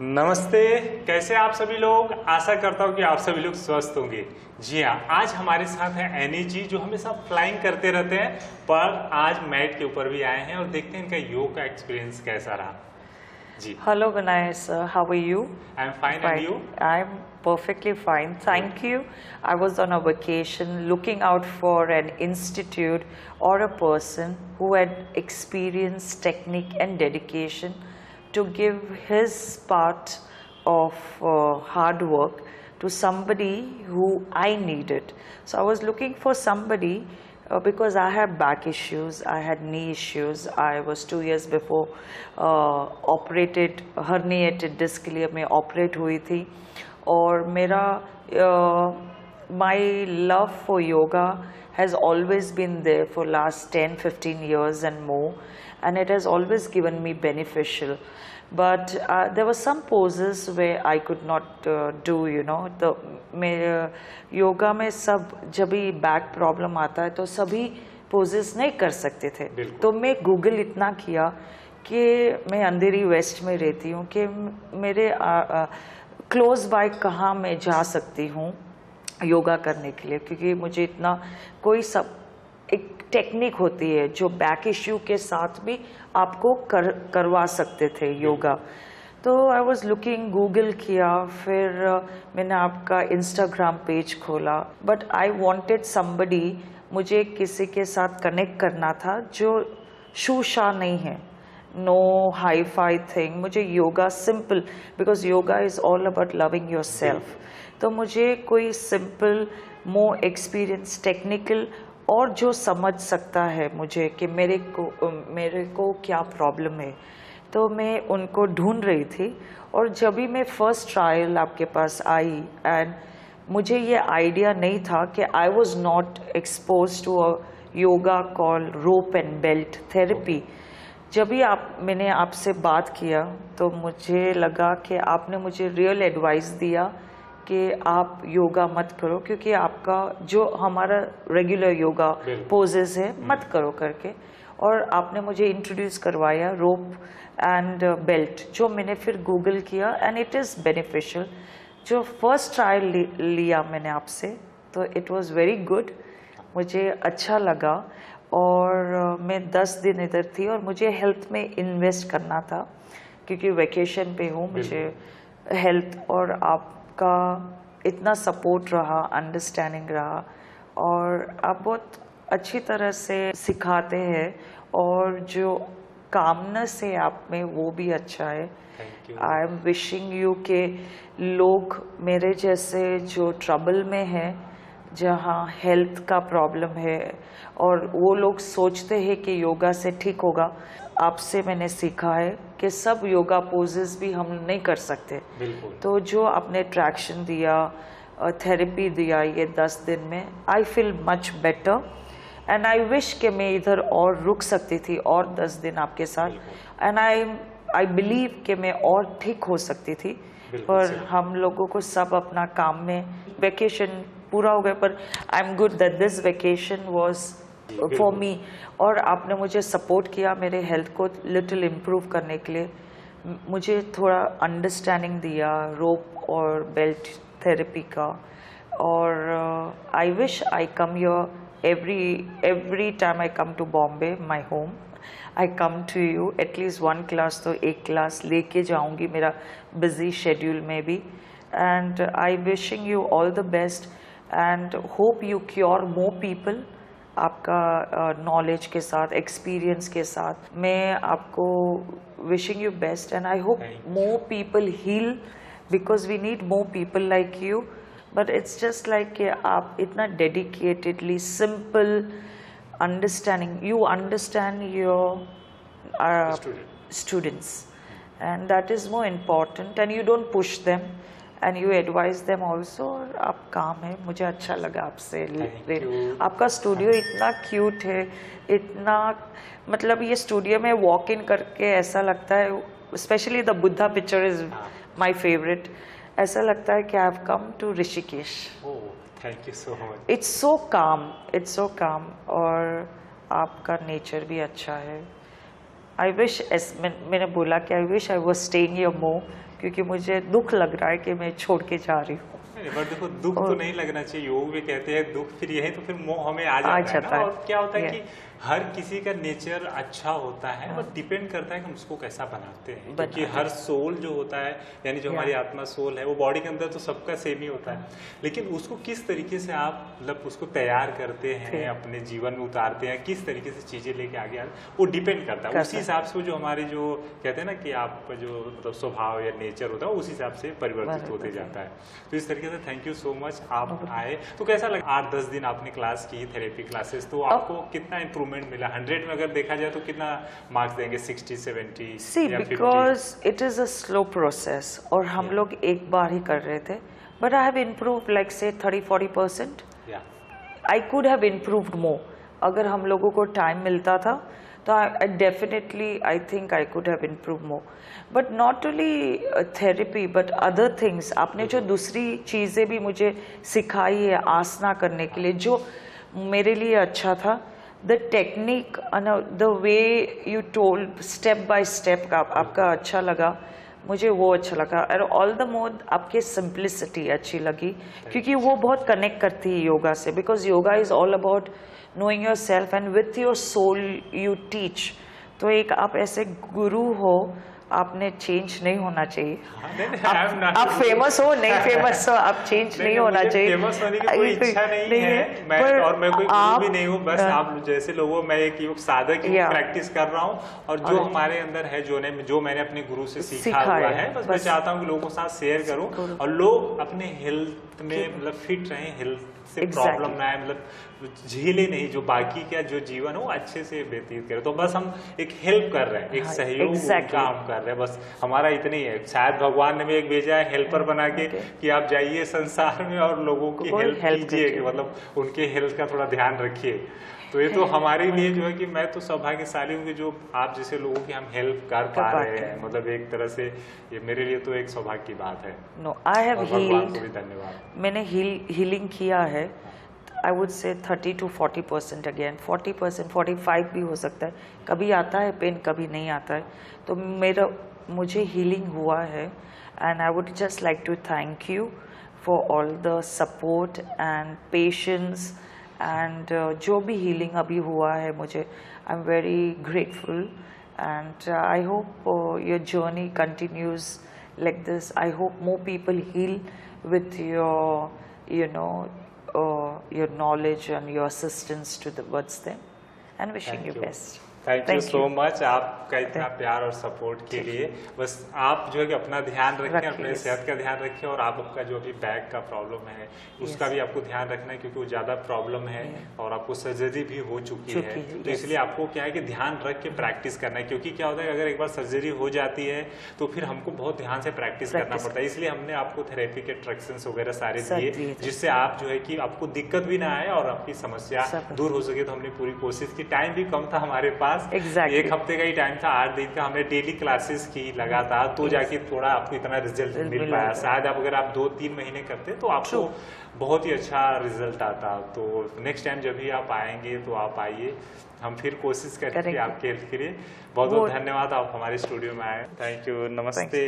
नमस्ते, कैसे आप सभी लोग। आशा करता हूँ कि आप सभी लोग स्वस्थ होंगे। जी हाँ, आज हमारे साथ है एनी जी जो हमेशा फ्लाइंग करते रहते हैं, पर आज मैट के ऊपर भी आए हैं और देखते हैं इनका योग का एक्सपीरियंस कैसा रहा। जी, Hello Vinay sir, how are you? I am fine and you. I'm perfectly fine, thank you. I was on a vacation looking out for an institute or a person who had experience, technique and dedication to give his part of hard work to somebody who I needed. So I was looking for somebody because I had back issues, I had knee issues. I was 2 years before operated herniated disc के लिए मैं operate हुई थी और मेरा my love for yoga has always been there for last 10-15 years and more, and it has always given me beneficial. But there were some poses where I could not do, you know. तो मेरे योगा में सब जब भी back problem आता है तो सभी पोजेस नहीं कर सकते थे। तो मैं गूगल इतना किया कि मैं अंधेरी वेस्ट में रहती हूँ कि मेरे क्लोज बाय कहाँ मैं जा सकती हूँ योगा करने के लिए, क्योंकि मुझे इतना कोई सब एक टेक्निक होती है जो बैक इश्यू के साथ भी आपको करवा सकते थे योगा। तो आई वॉज लुकिंग, गूगल किया, फिर मैंने आपका इंस्टाग्राम पेज खोला, बट आई वॉन्टेड समबडी, मुझे किसी के साथ कनेक्ट करना था जो शूशा नहीं है, नो हाई फाई थिंग। मुझे yoga simple, because yoga is all about loving yourself. तो मुझे कोई सिंपल, मोर एक्सपीरियंस, टेक्निकल और जो समझ सकता है मुझे कि मेरे को क्या प्रॉब्लम है, तो मैं उनको ढूंढ रही थी। और जब भी मैं फर्स्ट ट्रायल आपके पास आई, एंड मुझे ये आइडिया नहीं था कि I was not expose to a yoga call rope and belt therapy. जब भी मैंने आपसे बात किया तो मुझे लगा कि आपने मुझे रियल एडवाइस दिया कि आप योगा मत करो, क्योंकि आपका जो हमारा रेगुलर योगा पोजेस है मत करो करके। और आपने मुझे इंट्रोड्यूस करवाया रोप एंड बेल्ट, जो मैंने फिर गूगल किया एंड इट इज़ बेनिफिशियल। जो फर्स्ट ट्रायल लिया मैंने आपसे, तो इट वाज वेरी गुड, मुझे अच्छा लगा। और मैं 10 दिन इधर थी और मुझे हेल्थ में इन्वेस्ट करना था, क्योंकि वेकेशन पे हूँ, मुझे हेल्थ और आपका इतना सपोर्ट रहा, अंडरस्टैंडिंग रहा, और आप बहुत अच्छी तरह से सिखाते हैं और जो कामनेस है आप में वो भी अच्छा है। आई एम विशिंग यू के लोग मेरे जैसे जो ट्रबल में हैं, जहाँ हेल्थ का प्रॉब्लम है और वो लोग सोचते हैं कि योगा से ठीक होगा, आपसे मैंने सीखा है कि सब योगा पोजेस भी हम नहीं कर सकते। तो जो आपने ट्रैक्शन दिया, थेरेपी दिया ये 10 दिन में, I feel much better and I wish कि मैं इधर और रुक सकती थी और 10 दिन आपके साथ, एंड आई बिलीव कि मैं और ठीक हो सकती थी। पर हम लोगों को सब अपना काम में, वेकेशन पूरा हो गया, पर I am good that this vacation was for me. और आपने मुझे सपोर्ट किया मेरे हेल्थ को लिटिल इम्प्रूव करने के लिए, मुझे थोड़ा अंडरस्टैंडिंग दिया रोप और बेल्ट थेरेपी का। और आई wish I come your every time I come to Bombay, my home, I come to you at least one class, तो एक क्लास लेके जाऊंगी मेरा busy schedule में भी। and I wishing you all the best and hope you cure more people आपका knowledge के साथ, experience के साथ। मैं आपको wishing you best and I hope more people heal, because we need more people like you. But it's just like कि आप इतना dedicatedly, simple, understanding, you understand your students, and that is more important, and you don't push them and you advise them also। और आप काम है, मुझे अच्छा लगा आपसे। आपका स्टूडियो इतना क्यूट है, इतना मतलब ये स्टूडियो में वॉक इन करके ऐसा लगता है, specially the Buddha picture is my favourite, ऐसा लगता है कि I have come to Rishikesh. Thank you so much. It's so calm, it's so काम, और आपका नेचर भी अच्छा है। आई विश, मैंने बोला कि I wish I was staying here more, क्योंकि मुझे दुख लग रहा है कि मैं छोड़ के जा रही हूँ। बट देखो दुख तो नहीं लगना चाहिए, योग भी कहते हैं दुख, फिर यही तो फिर मोह हमें आ जाता है ना। और क्या होता है कि हर किसी का नेचर अच्छा होता है, बट डिपेंड करता है कि हम उसको कैसा बनाते हैं, क्योंकि हर सोल जो होता है, यानी जो हमारी आत्मा सोल है, वो बॉडी के अंदर तो सबका सेम ही होता है, लेकिन उसको किस तरीके से आप मतलब उसको तैयार करते हैं, अपने जीवन में उतारते हैं, किस तरीके से चीजें लेके आगे आते हैं, वो डिपेंड करता है। उसी हिसाब से जो हमारी जो कहते हैं ना कि आपका जो मतलब स्वभाव या नेचर होता है उस हिसाब से परिवर्तित होते जाता है। तो इस तरीके से थैंक यू सो मच, आप आए। तो कैसा लगा 8-10 दिन आपने क्लास की, थेरेपी क्लासेस, तो आपको कितना इंप्रूवमेंट मिला? 100 में अगर देखा जाए तो कितना मार्क्स देंगे? 60, 70 या 50? Because it is a slow process, और हम लोग एक बार ही कर रहे थे, but I have improved like से 30-40%। आई कुड हैव इम्प्रूव्ड मोर अगर हम लोगों को टाइम मिलता था, तो definitely I think I could have improve more. But not only therapy but other things, आपने जो दूसरी चीज़ें भी मुझे सिखाई है आसना करने के लिए, जो मेरे लिए अच्छा था, the technique, the way you told step by step, आपका अच्छा लगा, मुझे वो अच्छा लगा। और ऑल द मोर आपके सिंप्लिसिटी अच्छी लगी, क्योंकि वो बहुत कनेक्ट करती है योगा से, because yoga is all about knowing yourself and with your soul you teach। तो एक आप ऐसे गुरु हो, आपने चेंज नहीं होना चाहिए। आप फेमस हो नहीं फेमस हो, आप चेंज नहीं होना चाहिए। फेमस होने की कोई इच्छा नहीं है, मैं और मैं कोई गुरु भी नहीं हूँ, बस आप जैसे लोगों, मैं एक योग साधक की प्रैक्टिस कर रहा हूँ, और जो हमारे अंदर है, जो मैंने अपने गुरु से सीखा हुआ है, बस मैं चाहता हूँ कि लोगों के साथ शेयर करूँ, और लोग अपने हेल्थ में मतलब फिट रहें, हेल्थ से प्रॉब्लम ना है, मतलब झेले नहीं, जो बाकी का जो जीवन हो अच्छे से व्यतीत करे। तो बस हम एक हेल्प कर रहे हैं, एक सहयोग का हम कर रहे हैं, बस हमारा इतना ही है। शायद भगवान ने भी एक भेजा है हेल्पर बना के कि आप जाइए संसार में और लोगों की हेल्प कीजिए, कि मतलब उनके हेल्थ का थोड़ा ध्यान रखिए। तो ये तो हमारे लिए जो है कि मैं तो सौभाग्यशाली हूँ कि जो आप जैसे लोगों की हम हेल्प कर पा रहे हैं, मतलब एक तरह से ये मेरे लिए तो एक सौभाग्य की बात है। नो, आई हैव हील्ड, धन्यवाद। मैंने हीलिंग किया है, I would say 30 to 40% again, 40%, 45 भी हो सकता है, कभी आता है पेन, कभी नहीं आता है, तो मुझे हीलिंग हुआ है। And I would just like to thank you for all the support and patience, and जो भी हीलिंग अभी हुआ है मुझे, I am very grateful, and I hope your journey continues like this. I hope more people heal with your knowledge and your assistance towards them, and wishing you best. Thank you so much आपका इतना प्यार और support के लिए। बस आप जो है कि अपना ध्यान रखें, अपने सेहत का ध्यान रखें, और आपका जो अभी बैक का प्रॉब्लम है उसका भी आपको ध्यान रखना है, क्योंकि वो ज़्यादा प्रॉब्लम है और आपको सर्जरी भी हो चुकी है। तो इसलिए आपको क्या है कि ध्यान रख के प्रैक्टिस करना है, क्योंकि क्या होता है अगर एक बार सर्जरी हो जाती है तो फिर हमको बहुत ध्यान से प्रैक्टिस करना पड़ता है। इसलिए हमने आपको थेरेपी के इंस्ट्रक्शंस वगैरह सारे दिए, जिससे आप जो है कि आपको दिक्कत भी ना आए और आपकी समस्या दूर हो सके। तो हमने पूरी कोशिश की, टाइम भी कम था हमारे पास, एक हफ्ते का ही टाइम था, 8 दिन का, हमने डेली क्लासेस की लगातार, तो जाके थोड़ा आपको इतना रिजल्ट मिल पाया। शायद आप अगर आप 2-3 महीने करते तो आपको बहुत ही अच्छा रिजल्ट आता। तो नेक्स्ट टाइम जब भी आप आएंगे तो आप आइए, हम फिर कोशिश करेंगे आपके हेल्प के लिए। बहुत बहुत धन्यवाद, आप हमारे स्टूडियो में आए। थैंक यू, नमस्ते।